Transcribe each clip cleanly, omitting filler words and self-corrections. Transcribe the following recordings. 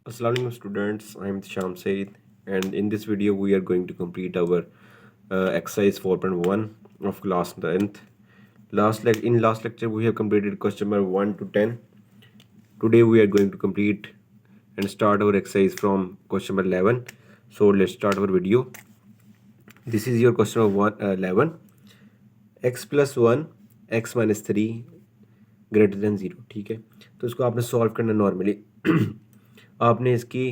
Assalamualaikum students, I am Sham Said, and in this video we are going to complete our exercise 4.1 of class 10th. In last lecture we have completed question number 1 to 10. Today we are going to complete and start our exercise from question number 11. So let's start our video. This is your question number 11. x plus 1 x minus 3 greater than zero. ठीक है, तो इसको आपने solve करना normally आपने इसकी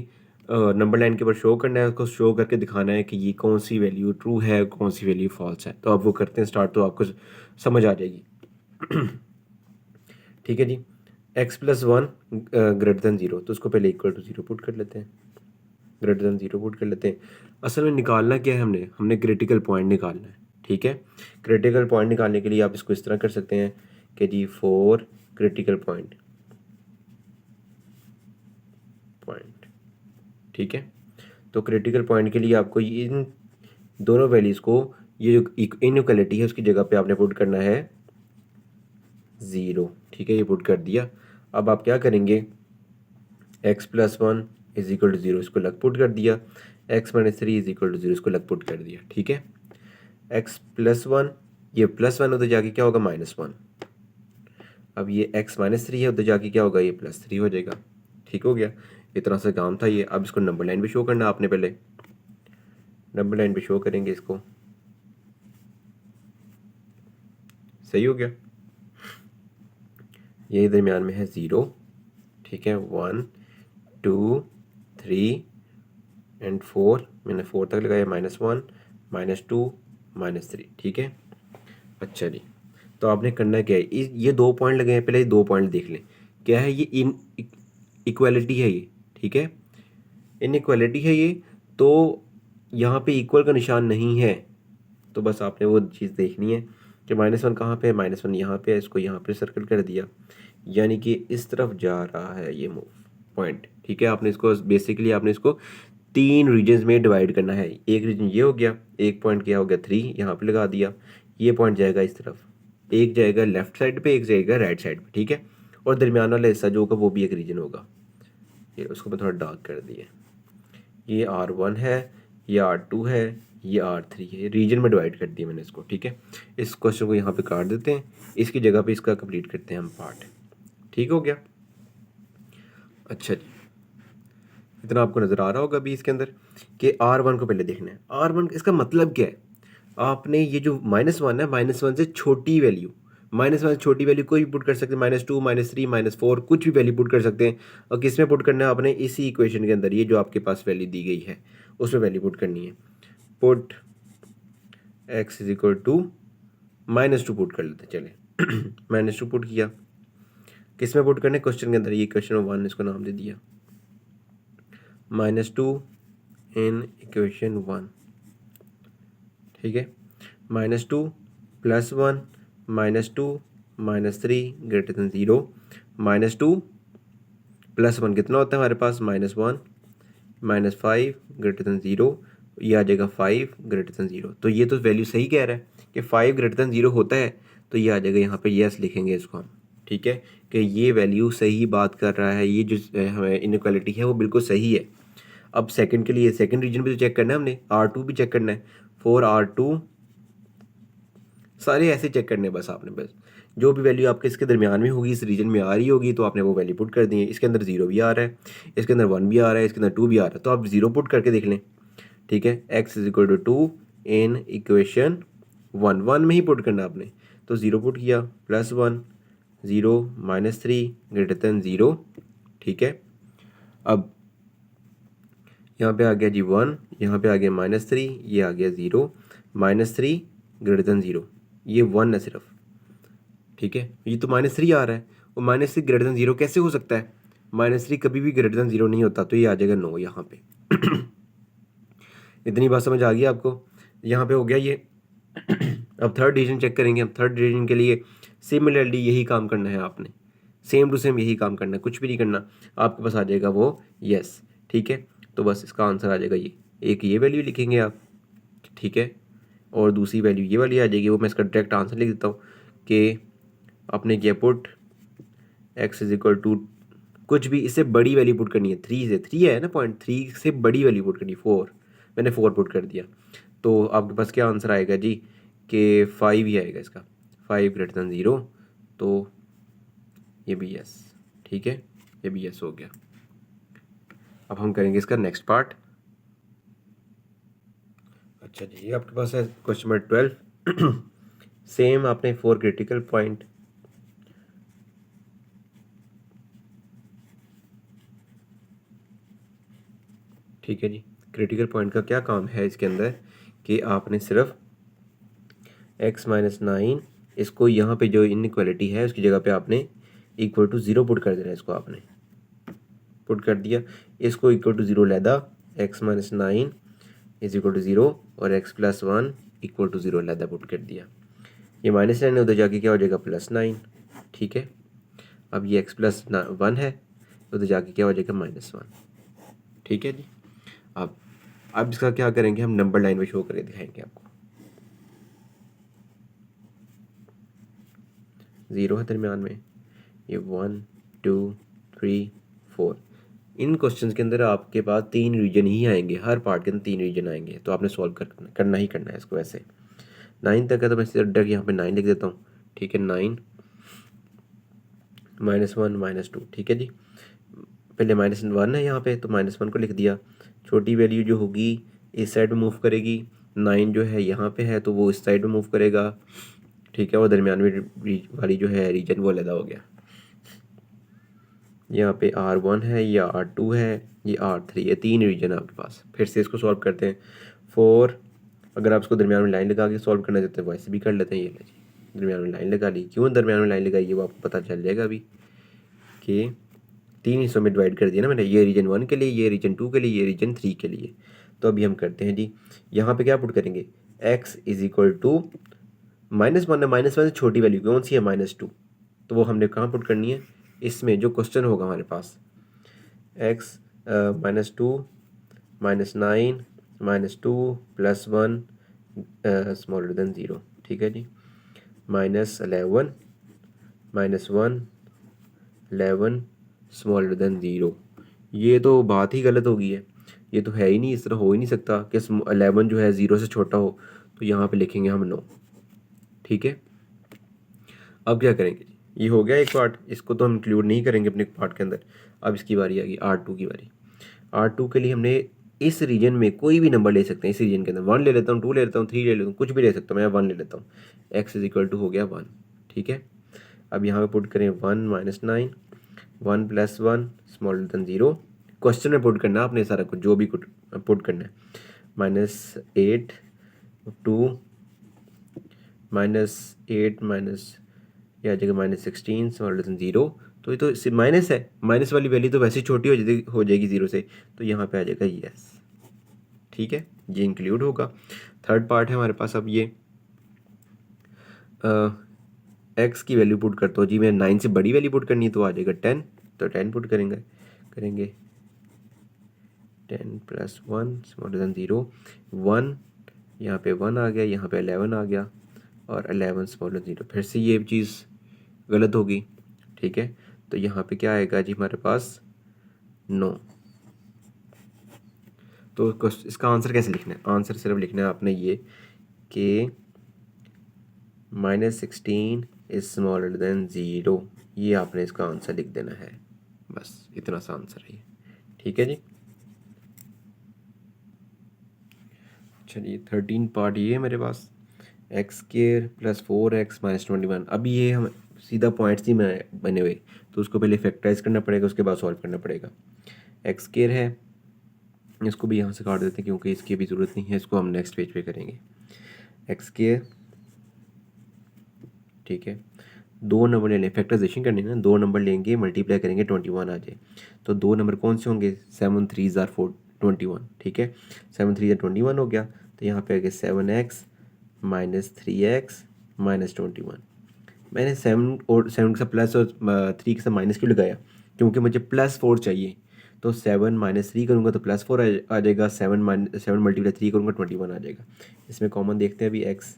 number line के ऊपर शो करना है, उसको शो करके दिखाना है कि ये कौन सी वैल्यू ट्रू है, कौन सी वैल्यू फॉल्स है। तो आप वो करते हैं स्टार्ट, तो आपको समझ आ जाएगी। ठीक है जी, x plus 1 greater than zero, तो उसको पहले इक्वल टू ज़ीरो पुट कर लेते हैं, ग्रेटर देन ज़ीरो पुट कर लेते हैं। असल में निकालना क्या है, हमने क्रिटिकल पॉइंट निकालना है। ठीक है, क्रिटिकल पॉइंट निकालने के लिए आप इसको इस तरह कर सकते हैं कि जी फॉर क्रिटिकल पॉइंट, ठीक है, तो क्रिटिकल पॉइंट के लिए आपको इन दोनों वैल्यूज़ को, ये जो इनइक्वालिटी है उसकी जगह पे आपने पुट करना है ज़ीरो। ठीक है, ये पुट कर दिया। अब आप क्या करेंगे, x plus 1 is equal to zero, इसको लग पुट कर दिया, x minus 3 is equal to zero, इसको लग पुट कर दिया। ठीक है, x प्लस 1, ये प्लस 1 उधर जाके क्या होगा, -1। अब ये x माइनस 3 है, उधर जाके क्या होगा, ये +3 हो जाएगा। ठीक हो गया, इतना सा काम था ये। अब इसको नंबर लाइन पे शो करना आपने, पहले नंबर लाइन पे शो करेंगे इसको। सही हो गया, ये दरमियान में है ज़ीरो। ठीक है, 1 2 3 एंड 4, मैंने 4 तक लगाया, -1 -2 -3। ठीक है, अच्छा जी, तो आपने करना क्या है, ये दो पॉइंट लगे हैं, पहले ये दो पॉइंट देख लें क्या है। ये इन इक्वालिटी है ये। ठीक है, इनइक्वालिटी है ये, तो यहाँ पे इक्वल का निशान नहीं है, तो बस आपने वो चीज़ देखनी है कि -1 कहाँ पे है, -1 यहाँ पे है, इसको यहाँ पे सर्कल कर दिया, यानी कि इस तरफ जा रहा है ये मूव पॉइंट। ठीक है, आपने इसको बेसिकली आपने इसको तीन रीजन्स में डिवाइड करना है। एक रीजन ये हो गया, एक पॉइंट क्या हो गया 3, यहाँ पे लगा दिया, ये पॉइंट जाएगा इस तरफ, एक जाएगा लेफ्ट साइड पे, एक जाएगा राइट साइड पे। ठीक है, और दरमियान वाला हिस्सा जो होगा वो भी एक रीजन होगा। ये उसको मैं थोड़ा डार्क कर दिया, ये R1 है, ये R2 है, ये R3 है, रीजन में डिवाइड कर दिया मैंने इसको। ठीक है, इस क्वेश्चन को यहाँ पे काट देते हैं, इसकी जगह पे इसका कंप्लीट करते हैं हम पार्ट। ठीक हो गया, अच्छा जी, इतना आपको नज़र आ रहा होगा अभी इसके अंदर कि R1 को पहले देखना है। R1 इसका मतलब क्या है, आपने ये जो -1 है, -1 से छोटी वैल्यू, -1 से छोटी वैल्यू कोई भी पुट कर सकते हैं, -2 -3 -4 कुछ भी वैल्यू पुट कर सकते हैं। और किस में पुट करना है आपने, इसी इक्वेशन के अंदर, ये जो आपके पास वैल्यू दी गई है उसमें वैल्यू पुट करनी है। Put x is equal to -2 put कर लेते चले -2 पुट किया, किस में पुट करने, क्वेश्चन के अंदर, ये क्वेश्चन 1 इसको नाम दे दिया, -2 इन इक्वेशन 1। ठीक है, -2 +1 -2 -3 ग्रेटर देन ज़ीरो, -2 +1 कितना होता है हमारे पास, -1 -5 ग्रेटर देन ज़ीरो, ये आ जाएगा 5 ग्रेटर देन ज़ीरो। तो ये तो वैल्यू सही कह रहा है कि 5 ग्रेटर देन ज़ीरो होता है, तो ये आ जाएगा यहाँ पे यस लिखेंगे इसको हम। ठीक है, कि ये वैल्यू सही बात कर रहा है, ये जो हमें इनइक्वालिटी है वो बिल्कुल सही है। अब सेकंड के लिए सेकंड रीजन भी तो चेक करना है हमने, R2 भी चेक करना है, 4R2 सारे ऐसे चेक करने हैं बस आपने, बस जो भी वैल्यू आपके इसके दरमियान में होगी, इस रीजन में आ रही होगी, तो आपने वो वैल्यू पुट कर दी है। इसके अंदर 0 भी आ रहा है, इसके अंदर 1 भी आ रहा है, इसके अंदर 2 भी आ रहा है, तो आप 0 पुट करके देख लें। ठीक है, x is equal to 2 in equation 1 में ही पुट करना आपने, तो 0 पुट किया, +1 0 -3 ग्रेटर देन 0। ठीक है, अब यहाँ पे आ गया जी 1, यहाँ पे आ गया -3, ये आ गया 0 -3 ग्रेटर देन 0, ये 1 है सिर्फ। ठीक है, ये तो -3 आ रहा है, और -3 ग्रेटर देन 0 कैसे हो सकता है, -3 कभी भी ग्रेटर देन 0 नहीं होता, तो ये आ जाएगा 9 यहाँ पे इतनी बात समझ आ गई आपको, यहाँ पे हो गया ये अब थर्ड डिवीजन चेक करेंगे हम। थर्ड डिवीजन के लिए सिमिलरली यही काम करना है आपने, सेम टू सेम यही काम करना है, कुछ भी नहीं करना, आपके पास आ जाएगा वो यस। ठीक है, तो बस इसका आंसर आ जाएगा ये, एक ये वैल्यू लिखेंगे आप। ठीक है, और दूसरी वैल्यू ये वाली आ जाएगी, वो मैं इसका डायरेक्ट आंसर लिख देता हूँ कि आपने किया put x is equal to कुछ भी इससे बड़ी वैल्यू पुट करनी है, 3 से, 3 है ना पॉइंट, 3 से बड़ी वैल्यू पुट करनी है, 4, मैंने 4 पुट कर दिया, तो आपके पास क्या आंसर आएगा जी कि 5 ही आएगा इसका, 5 ग्रेटर दैन 0, तो ये भी यस, ठीक है, ये भी यस हो गया। अब हम करेंगे इसका नेक्स्ट पार्ट। अच्छा जी, ये आपके पास है क्वेश्चन नंबर 12। सेम आपने 4 क्रिटिकल पॉइंट, ठीक है जी। क्रिटिकल पॉइंट का क्या काम है इसके अंदर कि आपने सिर्फ x-9 इसको यहाँ पे जो इनइक्वालिटी है उसकी जगह पे आपने इक्वल टू 0 पुट कर देना है, इसको आपने पुट कर दिया, इसको इक्वल टू 0 लैदा, x-9 इज इक्वल टू 0 और x+1 इक्वल टू 0 लैदा पुट कर दिया। ये -9 है, उधर जाके क्या हो जाएगा +9, ठीक है। अब ये x+1 है, उधर जाके क्या हो जाएगा -1, ठीक है जी। अब इसका क्या करेंगे हम, नंबर लाइन में शो करके दिखाएंगे आपको। 0 है दरमियान में, ये 1 2 3 4, इन क्वेश्चंस के अंदर आपके पास 3 रीजन ही आएंगे, हर पार्ट के अंदर 3 रीजन आएंगे, तो आपने सॉल्व करना ही करना है इसको। ऐसे 9 तक है तो मैं सिर्फ डायरेक्ट यहाँ पे 9 लिख देता हूँ, ठीक है। 9 -1 -2, ठीक है जी। पहले -1 है यहाँ पे, तो -1 को लिख दिया, छोटी वैल्यू जो होगी इस साइड में मूव करेगी, 9 जो है यहाँ पे है तो वो इस साइड में मूव करेगा, ठीक है। वो दरमियान में वाली जो है रीजन वो अलग हो गया, यहाँ पे R1 है, ये R2 है, ये R3 है, 3 रीजन है आपके पास। फिर से इसको सॉल्व करते हैं। 4, अगर आप इसको दरमियान में लाइन लगा के सॉल्व करना चाहते हैं वैसे भी कर लेते हैं। ये जी दरमियान में लाइन लगा ली, क्यों दरमियान में लाइन लगाई है वो आपको पता चल जाएगा अभी, कि 3 हिस्सों में डिवाइड कर दिया ना मैंने, ये रीजन 1 के लिए, ये रीजन 2 के लिए, ये रीजन 3 के लिए। तो अभी हम करते हैं जी, यहाँ पे क्या पुट करेंगे, x इज इक्वल टू -1 है, -1 से छोटी वैल्यू कौन सी है, -2, तो वो हमने कहाँ पुट करनी है, इसमें जो क्वेश्चन होगा हमारे पास, x -2 -9 -2 +1 स्मॉलर देन 0, ठीक है जी। -11 -1 11 स्मॉलर देन 0, ये तो बात ही गलत हो गई है, ये तो है ही नहीं, इस तरह हो ही नहीं सकता कि 11 जो है 0 से छोटा हो, तो यहाँ पे लिखेंगे हम 9, ठीक है। अब क्या करेंगे, ये हो गया एक पार्ट, इसको तो हम इंक्लूड नहीं करेंगे अपने पार्ट के अंदर। अब इसकी बारी आ गई R2 की बारी। R2 के लिए हमने इस रीजन में कोई भी नंबर ले सकते हैं, इस रीजन के अंदर 1 ले लेता हूँ, 2 ले लेता हूँ, 3 ले लेता हूँ, कुछ भी ले सकता हूँ, मैं 1 ले लेता हूँ। x इज इक्वल टू हो गया 1, ठीक है। अब यहाँ पे पुट करें 1 -9 1 +1 स्मॉलर देन 0, क्वेश्चन में पुट करना आपने सारा कुछ जो भी पुट करना है, -8 2 -8 ये आ जाएगा -16 स्मॉलर देन 0, तो ये तो माइनस है, माइनस वाली वैल्यू तो वैसे ही छोटी हो जाएगी 0 से, तो यहाँ पे आ जाएगा यस, ठीक है, ये इंक्लूड होगा। थर्ड पार्ट है हमारे पास, अब ये एक्स की वैल्यू पुट करता हूँ जी, मैं 9 से बड़ी वैल्यू पुट करनी है तो आ जाएगा 10, तो 10 पुट करेंगे 10 + 1 स्मॉलर देन 0, 1 यहाँ पे 1 आ गया, यहाँ पे 11 आ गया, और 11 स्मॉलर 0, फिर से ये चीज़ गलत होगी, ठीक है। तो यहाँ पे क्या आएगा जी हमारे पास 9। तो इसका आंसर कैसे लिखना है, आंसर सिर्फ लिखना है आपने ये कि -16 इज स्मॉलर देन 0, ये आपने इसका आंसर लिख देना है, बस इतना सा आंसर है ये, ठीक है जी। चलिए 13 पार्ट ये है मेरे पास, x² + 4x - 21। अब ये हम सीधा पॉइंट्स ही बने हुए, तो उसको पहले फैक्टराइज करना पड़ेगा, उसके बाद सॉल्व करना पड़ेगा। x² है, इसको भी यहाँ से काट देते हैं क्योंकि इसकी भी ज़रूरत नहीं है, इसको हम नेक्स्ट पेज पे करेंगे। x², ठीक है, 2 नंबर ले लें, फैक्टराइजेशन करनी है ना, 2 नंबर लेंगे, मल्टीप्लाई करेंगे, 21 आ जाए, तो 2 नंबर कौन से होंगे, 7 3 are 4 21, ठीक है, 7 3 are 21 हो गया, तो यहाँ पे आ गया 7x - 3x - 21। मैंने 7 और 7 के साथ प्लस और 3 के साथ माइनस क्यों लगाया, क्योंकि मुझे +4 चाहिए, तो 7 - 3 करूँगा तो +4 आ जाएगा, 7 × 3 करूँगा 21 आ जाएगा। इसमें कॉमन देखते हैं अभी, x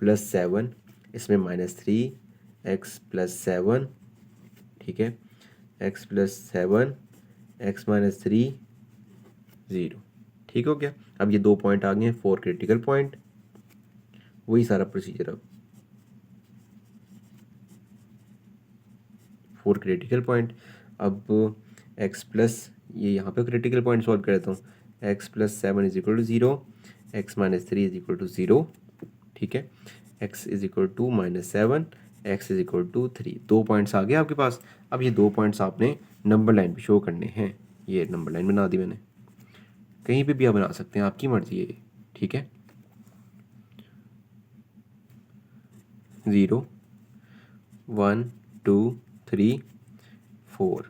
+ 7, इसमें -3 x + 7, ठीक है, एक्स प्लस 7 एक्स माइनस 3 0। ठीक हो गया। अब ये 2 पॉइंट आ गए हैं 4 क्रिटिकल पॉइंट, वही सारा प्रोसीजर। अब 4 क्रिटिकल पॉइंट। अब एक्स प्लस, ये यहाँ पे क्रिटिकल पॉइंट सॉल्व कर देता हूँ। X plus 7 is equal to 0, x minus 3 is equal to 0। ठीक है, x is equal to minus 7, x is equal to 3। 2 points आ गए आपके पास। अब ये 2 पॉइंट्स आपने नंबर लाइन पे शो करने हैं। ये नंबर लाइन बना दी मैंने, कहीं पे भी आप बना सकते हैं, आपकी मर्जी है। ठीक है, 0 1 2 3 4,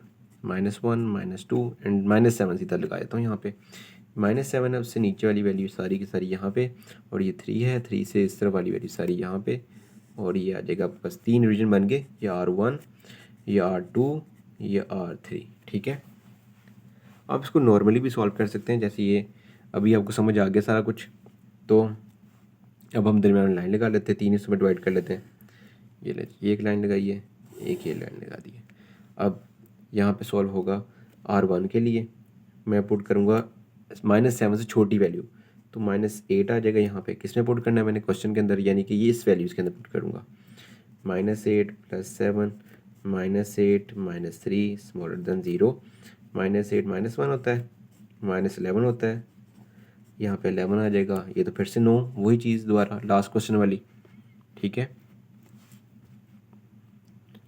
-1 -2 एंड -7 सीधा लगा देता हूँ यहाँ पे। -7 है, उससे नीचे वाली वैल्यू सारी की सारी यहाँ पे, और ये 3 है, 3 से इस तरफ वाली वैल्यू सारी यहाँ पे, और ये आ जाएगा आपके पास 3 रीजन बन गए, ये R1, ये R2, ये R3। ठीक है, आप इसको नॉर्मली भी सॉल्व कर सकते हैं, जैसे ये अभी आपको समझ आ गया सारा कुछ। तो अब हम दरम्यान में लाइन लगा लेते हैं, 3 हिस्सों में डिवाइड कर लेते हैं। ये एक लाइन लगाई है, एक ये लाइन लगा दी है। अब यहाँ पे सॉल्व होगा R1 के लिए, मैं पुट करूँगा -7 से छोटी वैल्यू, तो -8 आ जाएगा यहाँ पे। किस में पुट करना है मैंने क्वेश्चन के अंदर, यानी कि ये इस वैल्यूज़ के अंदर पुट करूँगा। -8 + 7 -8 -3 स्मॉलर देन 0, -8 -1 होता है, -11 होता है, यहाँ पे 11 आ जाएगा। ये तो फिर से 9, वही चीज़ दोबारा लास्ट क्वेश्चन वाली। ठीक है,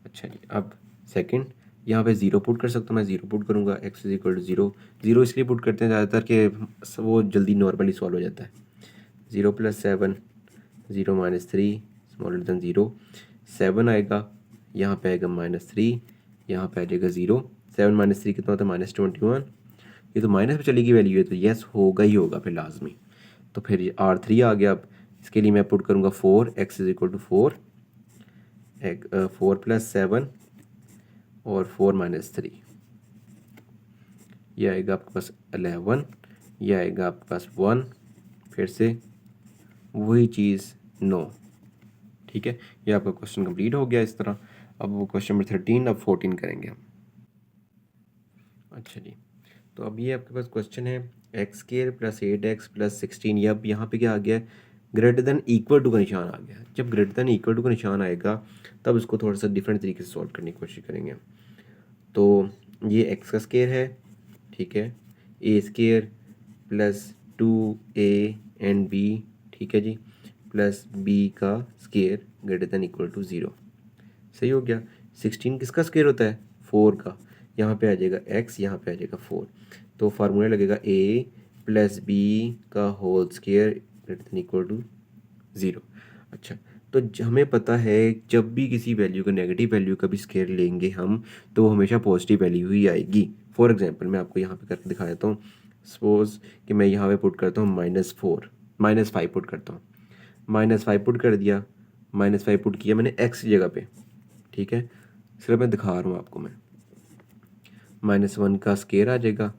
अच्छा जी। अब सेकंड, यहाँ पे 0 पुट कर सकता हूँ मैं, 0 पुट करूँगा, x इज इक्वल टू 0। 0 इसलिए पुट करते हैं ज़्यादातर कि वो जल्दी नॉर्मली सॉल्व हो जाता है। 0 + 7 0 -3 स्मॉलर देन 0, 7 आएगा, यहाँ पे आएगा -3, यहाँ पे आ जाएगा 0। 7 - 3 कितना होता है, -21। ये तो माइनस में चली गई वैल्यू है, तो येस होगा ही होगा फिर लाजमी। तो फिर ये R3 आ गया। अब इसके लिए मैं पुट करूँगा 4, x इज इक्वल टू 4, 4 + 7 और 4 - 3, ये आएगा आपके पास 11, ये आएगा आपके पास 1, फिर से वही चीज़ 9। ठीक है, ये आपका क्वेश्चन कंप्लीट हो गया इस तरह। अब वो क्वेश्चन नंबर 13, अब 14 करेंगे हम। अच्छा जी, तो अब ये आपके पास क्वेश्चन है x² + 8x + 16। ये अब यहाँ पे क्या आ गया है, ग्रेटर देन इक्वल टू का निशान आ गया। जब ग्रेटर देन इक्वल टू का निशान आएगा तब इसको थोड़ा सा डिफरेंट तरीके से सॉल्व करने की कोशिश करेंगे। तो ये x का स्केयर है, ठीक है, a² + 2a एंड b, ठीक है जी, प्लस b का square greater than equal to 0। सही हो गया। 16 किसका स्केयर होता है, 4 का। यहाँ पे आ जाएगा x, यहाँ पे आ जाएगा 4, तो फार्मूला लगेगा a + b का whole square greater than equal to 0। अच्छा, तो हमें पता है जब भी किसी वैल्यू का नेगेटिव वैल्यू का भी स्केयर लेंगे हम, तो वो हमेशा पॉजिटिव वैल्यू ही आएगी। फॉर एग्जांपल मैं आपको यहाँ पे करके दिखा देता हूँ। सपोज कि मैं यहाँ पे पुट करता हूँ -4 -5 पुट करता हूँ, -5 पुट कर दिया, -5 पुट किया मैंने x की जगह पे। ठीक है, सिर्फ मैं दिखा रहा हूँ आपको। मैं -1 का स्केयर आ जाएगा,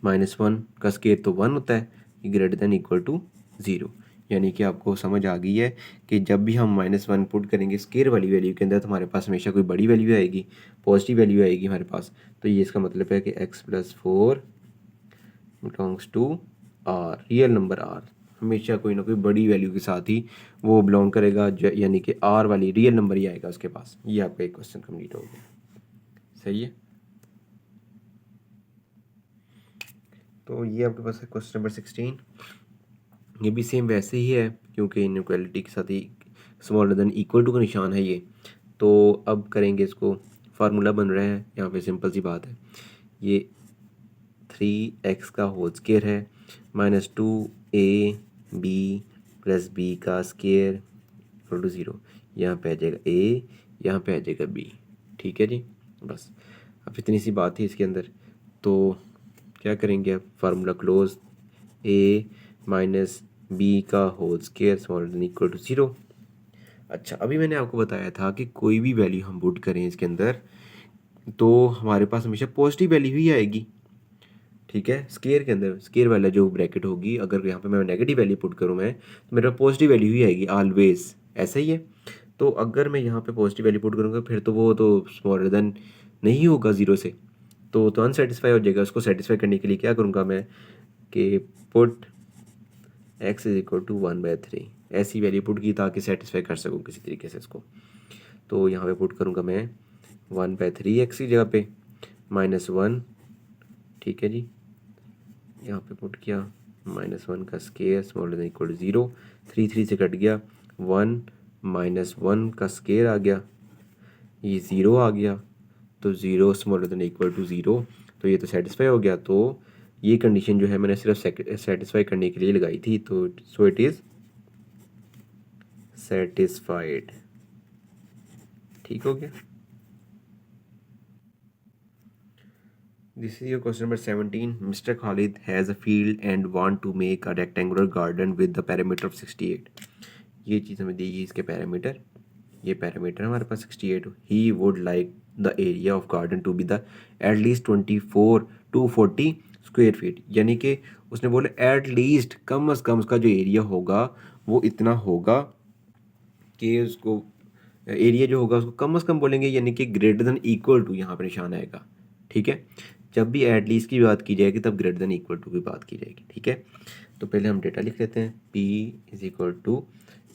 -1 का स्केयर तो 1 होता है, ग्रेटर देन इक्वल टू 0। यानी कि आपको समझ आ गई है कि जब भी हम -1 पुट करेंगे स्केयर वाली वैल्यू के अंदर, तो हमारे पास हमेशा कोई बड़ी वैल्यू आएगी, पॉजिटिव वैल्यू आएगी हमारे पास। तो ये इसका मतलब है कि x + 4 belongs to R, real number R हमेशा कोई ना कोई बड़ी वैल्यू के साथ ही वो बिलोंग करेगा, यानी कि R वाली रियल नंबर ही आएगा उसके पास। ये आपका एक क्वेश्चन कंप्लीट हो गया। सही है, तो ये आपके पास है क्वेश्चन नंबर 16। ये भी सेम वैसे ही है, क्योंकि इनइक्वालिटी के साथ ही स्मॉलर देन इक्वल टू का निशान है ये। तो अब करेंगे इसको, फार्मूला बन रहा है यहाँ पे, सिंपल सी बात है। ये 3x का होल स्केयर है, -2ab + b का स्केयर इक्वल टू 0। यहाँ पे आ जाएगा a, यहाँ पे आ जाएगा b। ठीक है जी, बस अब इतनी सी बात थी इसके अंदर। तो क्या करेंगे अब, फार्मूला क्लोज, a - b का whole square smaller than equal to 0। अच्छा, अभी मैंने आपको बताया था कि कोई भी वैल्यू हम पुट करें इसके अंदर, तो हमारे पास हमेशा पॉजिटिव वैल्यू ही आएगी। ठीक है, स्केयर के अंदर स्केयर वाला जो ब्रैकेट होगी, अगर यहाँ पे मैं नेगेटिव वैल्यू पुट करूँ मैं, तो मेरा पॉजिटिव वैल्यू ही आएगी ऑलवेज, ऐसा ही है। तो अगर मैं यहाँ पे पॉजिटिव वैल्यू पुट करूँगा, फिर तो वो तो स्मॉलर देन नहीं होगा ज़ीरो से तो अनसेटिस्फाई हो जाएगा। उसको सेटिस्फाई करने के लिए क्या करूँगा मैं कि put x is equal to 1/3 ऐसी वैल्यू पुट की ताकि सेटिस्फाई कर सकूँ किसी तरीके से इसको। तो यहाँ पे पुट करूँगा मैं 1/3 x की जगह पे -1, ठीक है जी। यहाँ पे पुट किया -1 का square smaller than equal to 0, 3 से कट गया, 1 -1 का स्केयर आ गया, ये 0 आ गया, तो 0 स्मॉलर देन इक्वल टू 0, तो ये तो सेटिस्फाई हो गया। तो ये कंडीशन जो है मैंने सिर्फ सेटिस्फाई करने के लिए लगाई थी, तो सो इट इज़ सेटिस्फाइड। ठीक हो गया। This is your question number 17. Mr. Khalid has a field and want to make a rectangular garden with the parameter of 68. ये चीज़ हमें दी गई इसके पैरामीटर, ये पैरामीटर हमारे पास 68। He would like the area of garden to be the at least 24 to 40 square feet, यानी कि उसने बोला एट लीस्ट कम अज़ कम उसका जो एरिया होगा वो इतना होगा कि उसको एरिया जो होगा उसको कम अज़ कम बोलेंगे, यानी कि ग्रेटर देन इक्वल टू यहाँ पर निशान आएगा। ठीक है, जब भी एट लीस्ट की बात की जाएगी तब ग्रेटर देन इक्वल टू की बात की जाएगी। ठीक है, तो पहले हम डेटा लिख लेते हैं। p इज़ इक्वल टू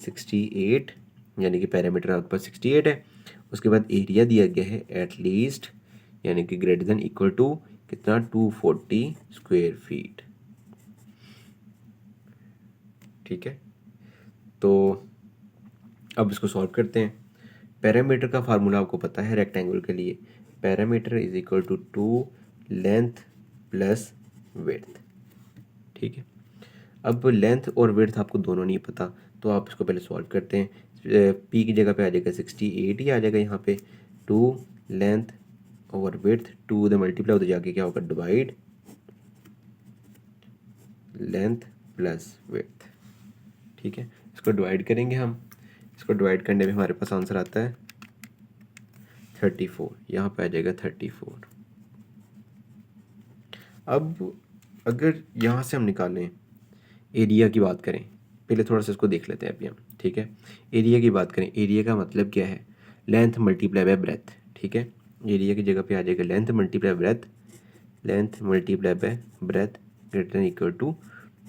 68, यानी कि पैरामीटर आपके पास 68 है। उसके बाद एरिया दिया गया है एट लीस्ट, यानी कि ग्रेटर देन इक्वल टू कितना 240 स्क्वेयर फीट। ठीक है, तो अब इसको सॉल्व करते हैं। पैरामीटर का फार्मूला आपको पता है रेक्टेंगल के लिए, parameter is equal to 2 length plus width. ठीक है, अब लेंथ और विड्थ आपको दोनों नहीं पता, तो आप इसको पहले सॉल्व करते हैं। p की जगह पे आ जाएगा 68 ही आ जाएगा यहाँ पे, 2 लेंथ और विड्थ, 2 उधर मल्टीप्लाई उधर जाके क्या होगा डिवाइड लेंथ प्लस विड्थ। ठीक है, इसको डिवाइड करेंगे हम, इसको डिवाइड करने में हमारे पास आंसर आता है 34, यहाँ पे आ जाएगा 34। अब अगर यहाँ से हम निकालें एरिया की बात करें, पहले थोड़ा सा इसको देख लेते हैं अभी हम। ठीक है, एरिया की बात करें, एरिया का मतलब क्या है, लेंथ मल्टीप्लाई बाय ब्रेथ। ठीक है, एरिया की जगह पे आ जाएगा length multiply breadth, length multiply by breadth greater than equal to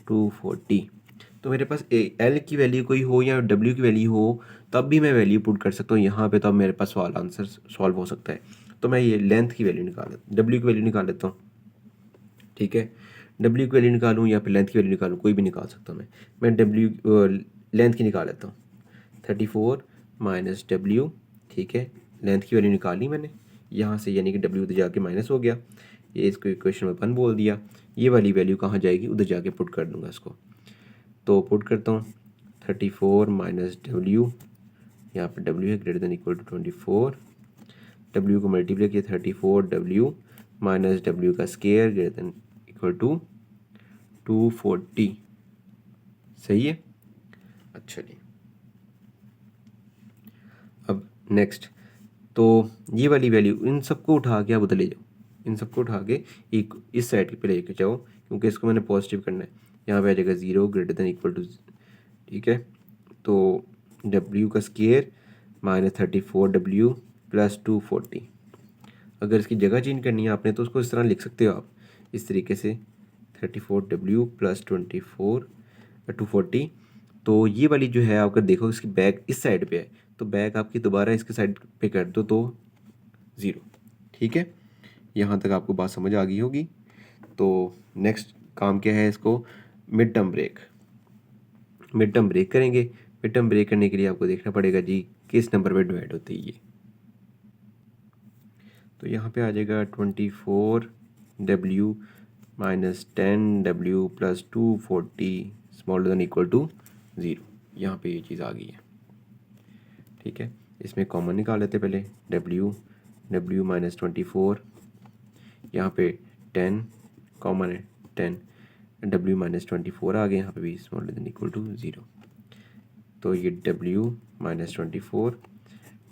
240। तो मेरे पास एल की वैल्यू कोई हो या डब्ल्यू की वैल्यू हो तब भी मैं वैल्यू पुट कर सकता हूँ यहाँ पे, तो अब मेरे पास सवाल आंसर सॉल्व हो सकता है। तो मैं ये लेंथ की वैल्यू डब्ल्यू की वैल्यू निकाल लेता हूँ। ठीक है, डब्ल्यू की वैल्यू निकालूँ या फिर लेंथ की वैल्यू निकालूँ, कोई भी निकाल सकता हूँ मैं डब्ल्यू लेंथ की निकाल लेता हूँ। 34 माइनस डब्ल्यू, ठीक है, लेंथ की वैल्यू निकाली मैंने यहाँ से, यानी कि डब्ल्यू उधर जाके माइनस हो गया, ये इसको इक्वेशन में 1 बोल दिया। ये वाली वैल्यू कहाँ जाएगी, उधर जाके पुट कर दूँगा इसको। तो पुट करता हूँ 34 माइनस डब्ल्यू, यहाँ पर डब्ल्यू है greater than equal to 24, W को मल्टीप्लाई किया 34 डब्ल्यू माइनस डब्ल्यू का square greater than equal to 240। सही है, अच्छा जी। अब नेक्स्ट, तो ये वाली वैल्यू इन सबको उठा के आप उधर ले जाओ, इन सबको उठा के एक इस साइड पे लेके जाओ, क्योंकि इसको मैंने पॉजिटिव करना है। यहाँ पे आ जाएगा 0 ग्रेटर देन इक्वल टू, ठीक है, तो डब्ल्यू का स्केयर माइनस 34 डब्ल्यू प्लस 240। अगर इसकी जगह चेंज करनी है आपने तो उसको इस तरह लिख सकते हो आप, इस तरीके से 34 डब्ल्यू प्लस 240। तो ये वाली जो है अगर देखो इसकी बैक इस साइड पे है, तो बैक आपकी दोबारा इसके साइड पे कर दो तो 0। ठीक है, यहाँ तक आपको बात समझ आ गई होगी। तो नेक्स्ट काम क्या है, इसको मिड टर्म ब्रेक करेंगे। मिड टर्म ब्रेक करने के लिए आपको देखना पड़ेगा जी किस नंबर पे डिवाइड होती है ये। तो यहाँ पे आ जाएगा 24 W minus 10 W plus 240 smaller than equal to 0। यहाँ पे ये चीज़ आ गई है। ठीक है, इसमें कॉमन निकाल लेते पहले, डब्ल्यू माइनस 24, यहाँ पे 10 कॉमन है, 10 डब्ल्यू माइनस 24 आ गए, यहाँ पे भी स्मॉलर देन इक्वल टू 0। तो ये W minus 24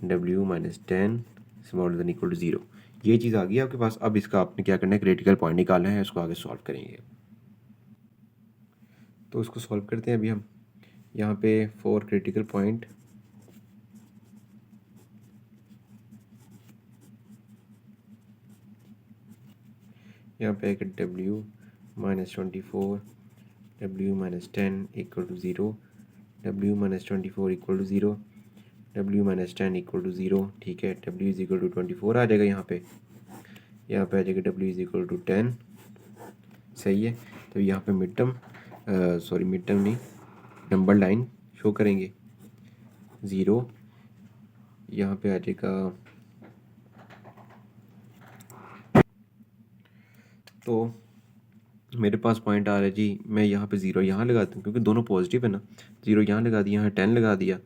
W minus 10 smaller than equal to 0, ये चीज़ आ गई आपके पास। अब इसका आपने क्या करना है, क्रिटिकल पॉइंट निकालना है, उसको आगे सॉल्व करेंगे। तो इसको सॉल्व करते हैं अभी हम। यहाँ पे 4 क्रिटिकल पॉइंट, यहाँ पे आएगा w -24 w -10 equal to 0, w -24 equal to 0, w -10 equal to 0, ठीक है। w इज इक्वल टू 24 आ जाएगा यहाँ पे आ जाएगा w इज इक्वल टू 10, सही है। तो यहाँ पे मिड टर्म नहीं, नंबर लाइन शो करेंगे 0, यहाँ पे आ जाएगा, तो मेरे पास पॉइंट आ रहा है जी, मैं यहाँ पे 0 यहाँ लगाता हूँ क्योंकि दोनों पॉजिटिव है ना, 0 यहाँ लगा दिया, यहाँ 10 लगा दिया,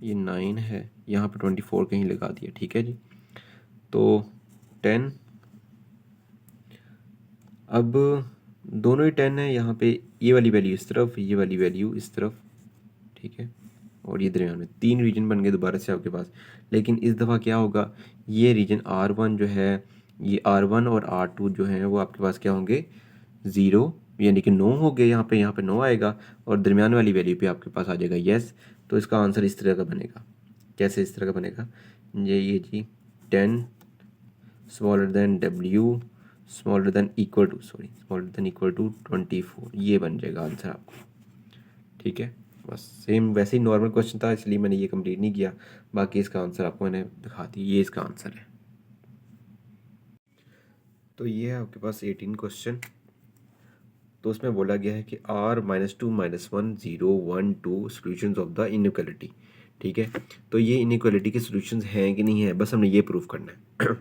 ये 9 है, यहाँ पे 24 कहीं लगा दिया, ठीक है जी। तो 10, अब दोनों ही 10 है, यहाँ पे ये वाली वैल्यू इस तरफ, ये वाली वैल्यू इस तरफ, ठीक है। और ये दरमियान में 3 रीजन बन गए दोबारा से आपके पास। लेकिन इस दफ़ा क्या होगा, ये रीजन R1 जो है, ये R1 और R2 जो है वो आपके पास क्या होंगे, 0 यानी कि 9 हो गए, यहाँ पे 9 आएगा, और दरमियान वाली वैल्यू पे आपके पास आ जाएगा येस। तो इसका आंसर इस तरह का बनेगा। कैसे इस तरह का बनेगा, ये जी 10 smaller than W smaller than equal to 24, ये बन जाएगा आंसर आपको, ठीक है। बस सेम वैसे ही नॉर्मल क्वेश्चन था, इसलिए मैंने ये कंप्लीट नहीं किया, बाकी इसका आंसर आपको मैंने दिखा दिया, ये इसका आंसर है। तो ये है आपके पास 18 क्वेश्चन। तो उसमें बोला गया है कि R -2 -1 0 1 2 solutions of the inequality, ठीक है। तो ये इनइक्वालिटी के सॉल्यूशंस हैं कि नहीं है, बस हमने ये प्रूफ करना है।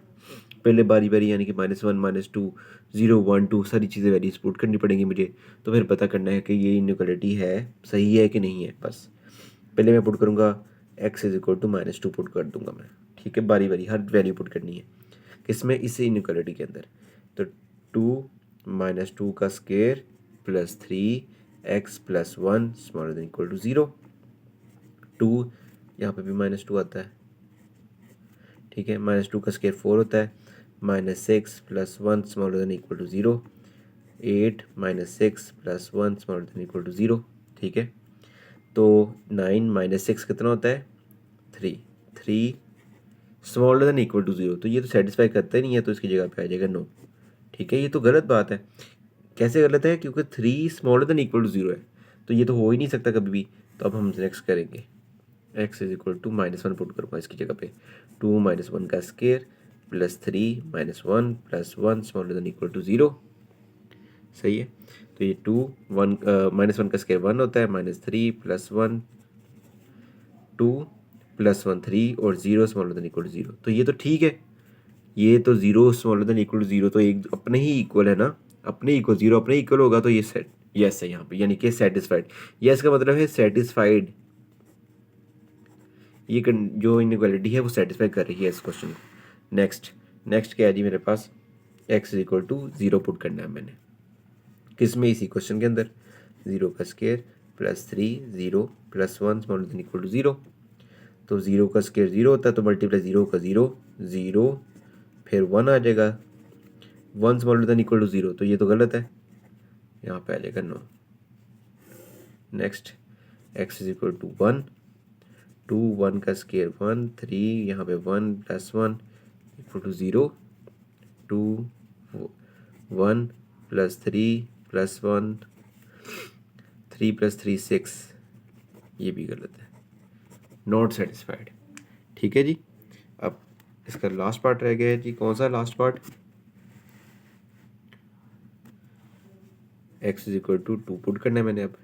पहले बारी बारी यानी कि -1 -2 0 1 2 सारी चीज़ें वैल्यूज पुट करनी पड़ेंगी मुझे, तो फिर पता करना है कि ये इनइक्वालिटी है, सही है कि नहीं है। बस पहले मैं पुट करूँगा x is equal to -2 put कर दूंगा मैं, ठीक है। बारी बारी हर वैल्यू पुट करनी है, किसमें, इस इनइक्वालिटी के अंदर। तो 2 -2 का square plus 3x + 1 smaller than equal to 0, 2 यहाँ पे भी -2 आता है, ठीक है। -2 का स्क्वायर 4 होता है, -6 + 1 smaller than equal to 0, 8 -6 + 1 smaller than equal to 0, ठीक है। तो 9 - 6 कितना होता है, 3 स्मॉलर देन इक्वल टू 0, तो ये तो सेटिस्फाई करता ही नहीं है, तो इसकी जगह पे आ जाएगा 9, ठीक है। ये तो गलत बात है। कैसे गलत है, क्योंकि 3 स्मॉलर देन इक्वल टू 0 है, तो ये तो हो ही नहीं सकता कभी भी। तो अब हम नेक्स्ट करेंगे, x is equal to -1 put करूँगा इसकी जगह पे, 2 - 1 का square plus 3 - 1 + 1 smaller than equal to 0, सही है। तो ये 2 1 -1 का स्क्वायर 1 होता है, -3 + 1 2 + 1 3 और 0 स्मॉलर देन इक्वल टू 0, तो ये तो ठीक है। ये तो 0 स्मॉलर देन इक्वल टू 0 तो एक अपने ही इक्वल है ना, अपने इक्वल 0 अपने इक्वल होगा, तो ये सेट यस है यहाँ पे, यानी कि सेटिस्फाइड। यस का मतलब है सेटिस्फाइड, ये जो इनइक्वालिटी है वो सेटिस्फाई कर रही है इस क्वेश्चन को। नेक्स्ट क्या है जी, मेरे पास x is equal to 0 put करना है मैंने, किस में, इसी क्वेश्चन के अंदर। 0 का square plus 3 0 + 1 smaller than equal to 0, तो 0 का स्क्वायर 0 होता है, तो मल्टीप्लाई 0 का 0 0 फिर 1 आ जाएगा, 1 स्मॉलर देन इक्वल टू 0, तो ये तो गलत है, यहाँ पे आ जाएगा 9। Next x is equal to 1, 2 1 का स्क्वायर 1 3 यहाँ पे 1 + 1 इक्वल टू 0, 2 1 + 3 + 1 3 + 3 6, ये भी गलत है, नॉट सेटिस्फाइड, ठीक है जी। अब इसका लास्ट पार्ट रह गया है जी, कौन सा last part, x is equal to 2 put करना है मैंने। अब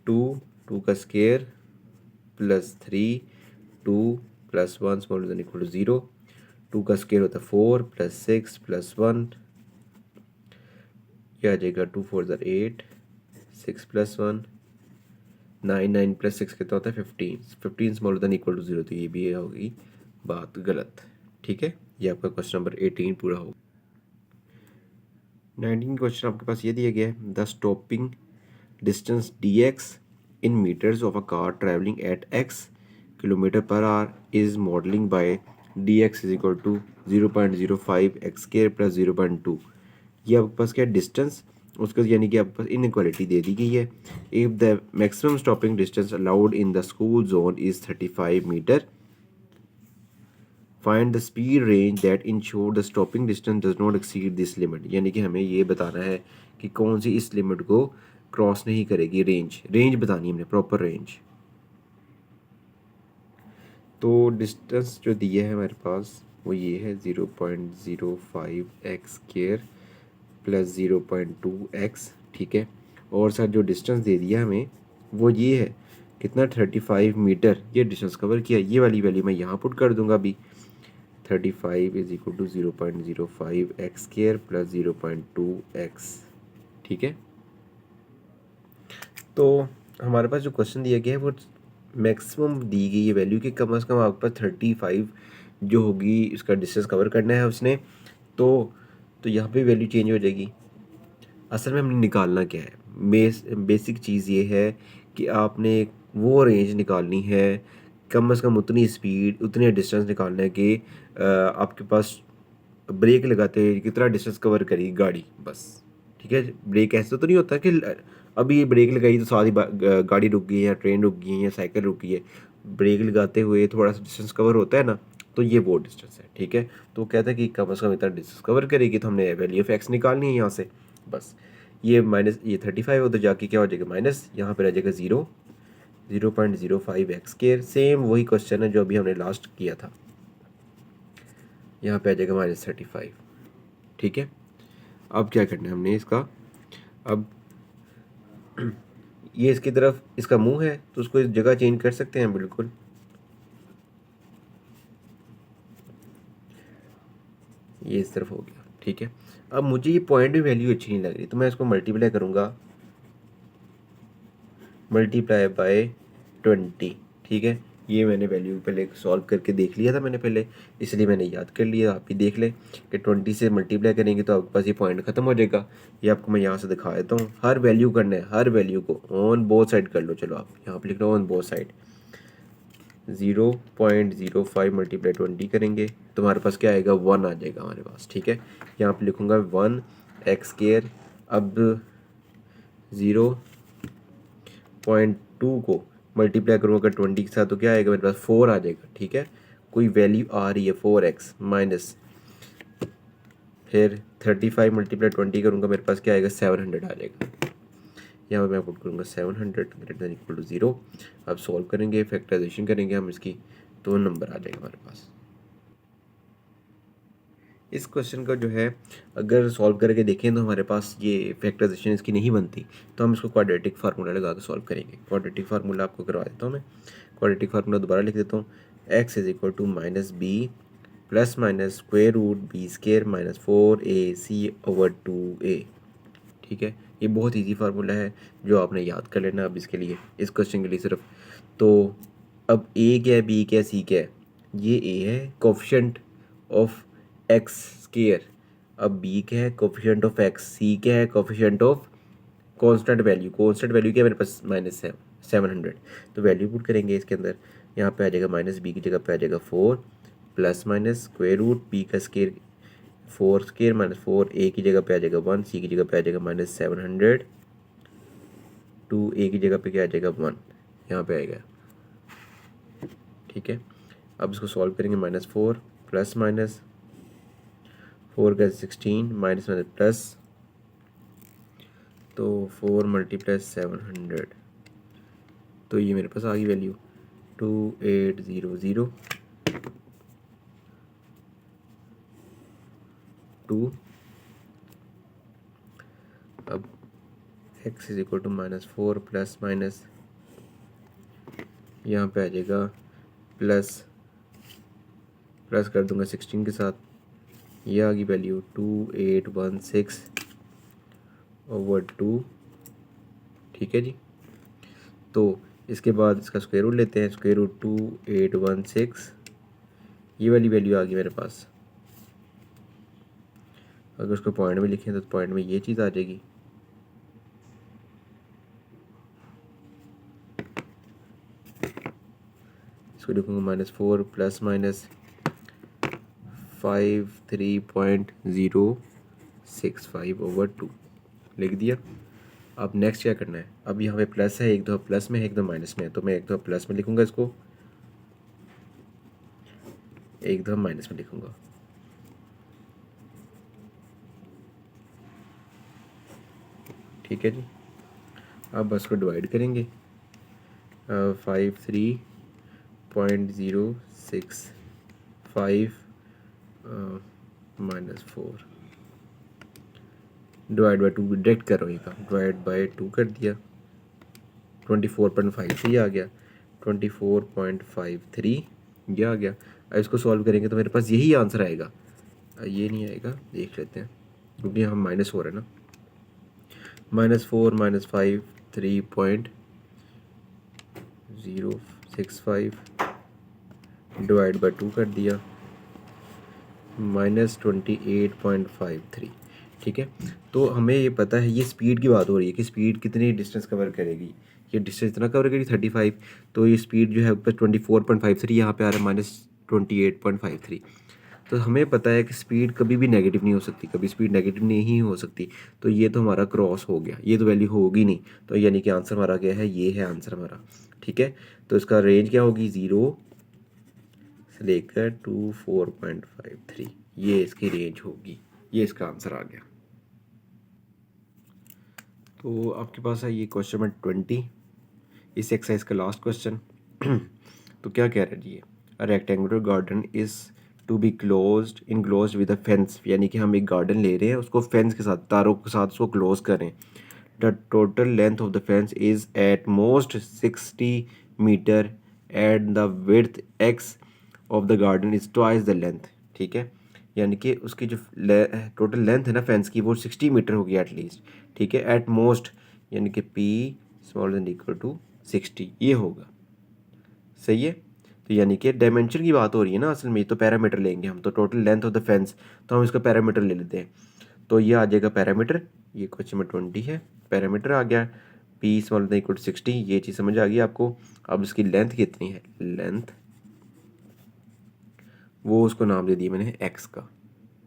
2 का square plus 3 2 + 1 smaller than equal to 0, 2 का स्क्वायर होता है 4 + 6 + 1, ये आ जाएगा 2 4 = 8 6 + 1 9 9 + 6 कितना होता है 15 स्मॉलर देन इक्वल टू 0, तो ये भी होगी बात गलत, ठीक है। ये आपका क्वेश्चन नंबर 18 पूरा होगा। 19 क्वेश्चन आपके पास ये दिया गया है, the stopping distance dx in meters of a car traveling at x km/h is modeling by dx is equal to 0.05 x square plus 0.2। ये आपके पास क्या डिस्टेंस, उसका यानी कि आपके पास इनइक्वालिटी दे दी गई है। If the maximum stopping distance allowed in the school zone is 35 metre, find the speed range that ensure the stopping distance does not exceed this limit, यानी कि हमें ये बताना है कि कौन सी इस लिमिट को क्रॉस नहीं करेगी। रेंज बतानी है हमने, प्रॉपर रेंज। तो डिस्टेंस जो दिया है हमारे पास वो ये है 0.05 एक्स स्क्वायर प्लस 0.2 एक्स, ठीक है। और सर जो डिस्टेंस दे दिया हमें वो ये है कितना, 35 मीटर ये डिस्टेंस कवर किया। ये वाली वैल्यू मैं यहाँ पुट कर दूंगा अभी, 35 is equal to 0.05 X square plus 0.2 X, ठीक है। तो हमारे पास जो क्वेश्चन दिया गया है वो मैक्सिमम दी गई है वैल्यू कि कम से कम आपके पास 35 जो होगी इसका डिस्टेंस कवर करना है उसने। तो यहाँ पे वैल्यू चेंज हो जाएगी। असल में हमने निकालना क्या है, बेसिक चीज़ ये है कि आपने वो रेंज निकालनी है, कम से कम उतनी स्पीड उतने डिस्टेंस निकालना है कि आपके पास ब्रेक लगाते हैं कितना डिस्टेंस कवर करेगी गाड़ी, बस, ठीक है। ब्रेक ऐसे तो नहीं होता कि अभी ब्रेक लगाई तो सारी गाड़ी रुक गई है या ट्रेन रुक गई है या साइकिल रुक गई है। ब्रेक लगाते हुए थोड़ा सा डिस्टेंस कवर होता है ना, तो ये वो डिस्टेंस है, ठीक है। तो कहता है कि कम से कम इतना डिस्टेंस कवर करेगी, तो हमने वैल्यू ऑफ एक्स निकालनी है यहाँ से, बस। ये माइनस ये 35 उधर जाके क्या हो जाएगा माइनस, यहाँ पर आ जाएगा 0.05 एक्स स्क्वायर। सेम वही क्वेश्चन है जो अभी हमने लास्ट किया था, यहाँ पे आ जाएगा -35, ठीक है। अब क्या करना है हमने इसका, अब ये इसकी तरफ इसका मुंह है तो उसको इस जगह चेंज कर सकते हैं, बिल्कुल। ये इस तरफ हो गया, ठीक है। अब मुझे ये पॉइंट में वैल्यू अच्छी नहीं लग रही, तो मैं इसको मल्टीप्लाई करूँगा, मल्टीप्लाई बाय 20, ठीक है। ये मैंने वैल्यू पहले सॉल्व करके देख लिया था मैंने पहले, इसलिए मैंने याद कर लिया। आप भी देख लें कि 20 से मल्टीप्लाई करेंगे तो आपके पास ये पॉइंट ख़त्म हो जाएगा। ये आपको मैं यहाँ से दिखा देता हूँ। हर वैल्यू करना है, हर वैल्यू को ऑन बोथ साइड कर लो। चलो आप यहाँ पर लिख लो ऑन बोथ साइड, 0.05 मल्टीप्लाई 20 करेंगे तो हमारे पास क्या आएगा, 1 आ जाएगा हमारे पास, ठीक है। यहाँ पर लिखूँगा 1 एक्स स्क्वायर। अब 0.2 को मल्टीप्लाई करूँगा 20 के साथ तो क्या आएगा मेरे पास, 4 आ जाएगा, ठीक है। कोई वैल्यू आ रही है 4x माइनस, फिर 35 मल्टीप्लाई 20 करूँगा मेरे पास क्या आएगा, 700 आ जाएगा। यहाँ पर मैं पुट करूँगा 700 ग्रेटर देन इक्वल टू 0। अब सॉल्व करेंगे, फैक्टराइजेशन करेंगे हम इसकी, तो नंबर आ जाएगा हमारे पास। इस क्वेश्चन का जो है अगर सॉल्व करके देखें तो हमारे पास ये फैक्टराइजेशन इसकी नहीं बनती, तो हम इसको क्वाड्रेटिक फार्मूला लगा के सॉल्व करेंगे। क्वाड्रेटिक फार्मूला आपको करवा देता हूँ मैं। क्वाड्रेटिक फार्मूला दोबारा लिख देता हूँ, x is equal to -b plus minus square root B square minus 4ac/2a, ठीक है। ये बहुत ईजी फार्मूला है जो आपने याद कर लेना अब इसके लिए, इस क्वेश्चन के लिए सिर्फ। तो अब a क्या है, b क्या है, c क्या है, ये a है कोफिशिएंट ऑफ एक्स स्क्वायर, अब बी क्या है कोफिशिएंट ऑफ एक्स, सी क्या है coefficient of constant value. Constant value क्या है मेरे पास, -700। तो वैल्यू पुट करेंगे इसके अंदर, यहाँ पे आ जाएगा माइनस बी की जगह पे आ जाएगा 4 plus minus square root B का स्क्वायर 4 स्क्वायर माइनस 4, ए की जगह पे आ जाएगा 1, सी की जगह पे आ जाएगा -700, 2 ए की जगह पे क्या आ जाएगा 1, यहाँ पे आएगा, ठीक है। अब इसको सॉल्व करेंगे, -4 प्लस माइनस 4 का 16 माइनस माइनस प्लस, तो 4 मल्टीप्लाई 700, तो ये मेरे पास आ गई वैल्यू 2800 2। अब x is equal to -4 plus minus, यहाँ पे आ जाएगा प्लस कर दूंगा 16 के साथ, ये आ गई वैल्यू 2816/2, ठीक है जी। तो इसके बाद इसका स्क्वायर रूट लेते हैं, स्क्वायर रूट 2816, ये वाली वैल्यू आ गई मेरे पास। अगर उसको पॉइंट में लिखें तो पॉइंट में ये चीज़ आ जाएगी, इसको लिखूँगा -4 प्लस माइनस 53.065/2 लिख दिया। अब नेक्स्ट क्या करना है, अब यहाँ पे प्लस है, एक दो प्लस में है एक दो माइनस में है, तो मैं एक दो प्लस में लिखूँगा इसको, एक दफ़ा माइनस में लिखूँगा। ठीक है जी, अब बस को डिवाइड करेंगे 53.065 -4 डिवाइड बाई 2 डायरेक्ट कर रहा हूँ, डिवाइड बाई 2 कर दिया 24.53 आ गया, 24.53 ये आ गया। अब इसको सॉल्व करेंगे तो मेरे पास यही आंसर आएगा, ये नहीं आएगा, देख लेते हैं क्योंकि हम माइनस हो रहा है ना। -4 -5 3.065 डिवाइड बाई 2 कर दिया -28.53। ठीक है, तो हमें ये पता है, ये स्पीड की बात हो रही है कि स्पीड कितनी डिस्टेंस कवर करेगी, ये डिस्टेंस इतना कवर करेगी 35, तो ये स्पीड जो है ऊपर 24.53 यहाँ पे आ रहा है -28.53। तो हमें पता है कि स्पीड कभी भी नेगेटिव नहीं हो सकती, कभी स्पीड नेगेटिव नहीं हो सकती, तो ये तो हमारा क्रॉस हो गया, ये तो वैल्यू होगी नहीं, तो यानी कि आंसर हमारा क्या है, ये है आंसर हमारा। ठीक है, तो इसका रेंज क्या होगी, 0 से लेकर 24.53, ये इसकी रेंज होगी, ये इसका आंसर आ गया। तो आपके पास है ये क्वेश्चन नंबर 20, इस एक्सरसाइज का लास्ट क्वेश्चन। तो क्या कह रहा है जी, a rectangular garden is to be closed enclosed with a fence, यानी कि हम एक गार्डन ले रहे हैं, उसको फेंस के साथ, तारों के साथ उसको क्लोज करें। The total length of the fence is at most 60 metre and the width X of the garden is twice the length. ठीक है, यानी कि उसकी जो टोटल लेंथ है ना फेंस की, वो 60 मीटर होगी एटलीस्ट। ठीक है, एट मोस्ट यानी कि P smaller than equal to 60 ये होगा। सही है, तो यानी कि डायमेंशन की बात हो रही है ना असल में, तो पैरामीटर लेंगे हम, तो total length of the fence, तो हम इसका पैरामीटर ले लेते हैं। तो ये आ जाएगा पैरामीटर, ये क्वेश्चन में 20 है, पैरामीटर आ गया P smaller than equal to 60, ये चीज़ समझ आ गई आपको। अब इसकी लेंथ कितनी है, लेंथ वो उसको नाम दे दिया मैंने एक्स का,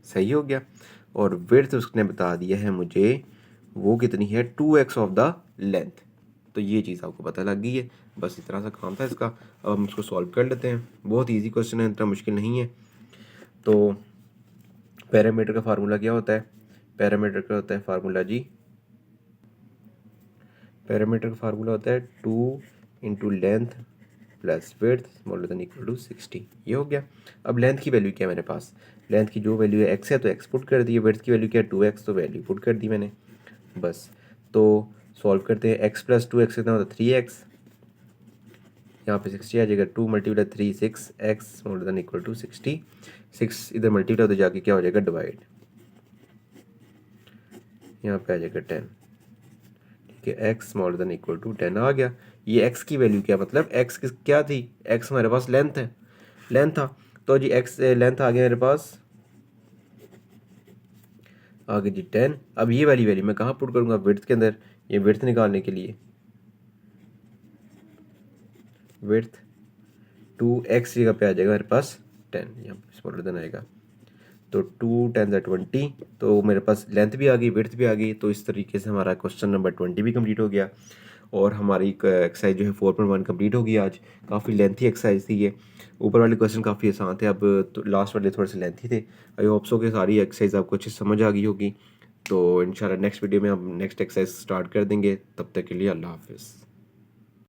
सही हो गया। और विड्थ उसने बता दिया है मुझे, वो कितनी है 2x ऑफ द लेंथ, तो ये चीज़ आपको पता लग गई है। बस इतना सा काम था इसका, अब हम इसको सॉल्व कर लेते हैं। बहुत इजी क्वेश्चन है, इतना मुश्किल नहीं है। तो पैरामीटर का फार्मूला क्या होता है, पैरामीटर का होता है फार्मूला जी, पैरामीटर का फार्मूला होता है 2 into length plus width smaller than equal to 60, ये हो गया। अब लेंथ की वैल्यू क्या है मेरे पास, लेंथ की जो वैल्यू है एक्स है, तो एक्स पुट कर दी, विड्थ की वैल्यू क्या है 2x, तो वैल्यू पुट कर दी मैंने। बस तो सॉल्व करते हैं, x प्लस 2x कितना होता है 3x, यहाँ पे 60 आ जाएगा, 2 multiply 3 6x smaller than equal to 60, 6 इधर मल्टीप्लाई तो जाके क्या हो जाएगा डिवाइड, यहाँ पे आ जाएगा 10। ठीक है, x smaller than equal to 10 आ गया। ये x की वैल्यू क्या, मतलब x क्या थी, x हमारे पास लेंथ है, लेंथ था, तो जी x लेंथ आ गया मेरे पास, आगे जी 10। अब ये वाली वैल्यू मैं कहाँ पुट करूँगा, विड्थ के अंदर, ये विड्थ निकालने के लिए विड्थ 2x जगह पे आ जाएगा मेरे पास 10, यहाँ स्मॉलर देन आएगा, तो 2 10 20, तो मेरे पास लेंथ भी आ गई, विड्थ भी आ गई। तो इस तरीके से हमारा क्वेश्चन नंबर 20 भी कंप्लीट हो गया, और हमारी एक्सरसाइज जो है 4.1 कंप्लीट हो गई आज। काफ़ी लेंथी एक्सरसाइज थी ये, ऊपर वाले क्वेश्चन काफ़ी आसान थे, अब तो लास्ट वाले थोड़े से लेंथी थे। आई होप सो कि सारी एक्सरसाइज आपको अच्छी समझ आ गई होगी। तो इंशाल्लाह नेक्स्ट वीडियो में हम नेक्स्ट एक्सरसाइज स्टार्ट कर देंगे, तब तक के लिए अल्लाह हाफिज़।